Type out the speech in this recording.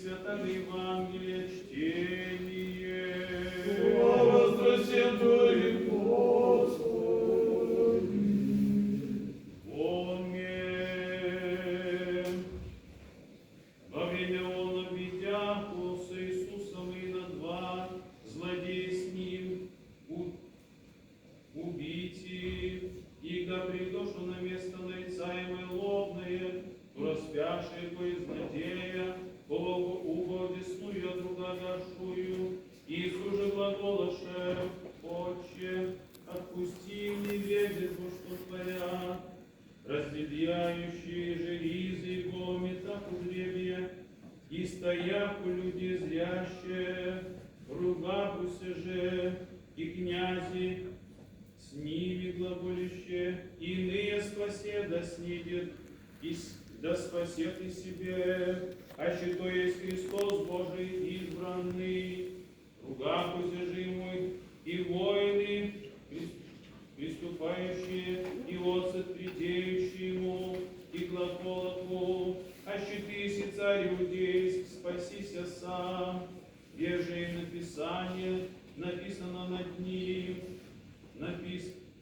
Святого Евангелия чтение. Слава Твоей, Господи. Аминь. Во время он, обидя с Иисусом и на два злодеи с ним убийти, и да придошло на место нарицаемое лобное, то распявшие по злодея, убо десную, а друга горшую, Иисус же глаголоше, Отче, отпусти им, не ведет, что творят, разделяющие же ризы, гомета узребья, и стояку люди зрящие, ругабуся же, и князи, с ними глаголище, иные спасе да снидет, да спасет и себе, а че то есть Христос Божий избранный, ругакуся же ему, и воины, приступающие, и оцет придеющие ему, и глаголоту, а че ты, си царь иудейск, спасися сам, где же и написание, написано над ним,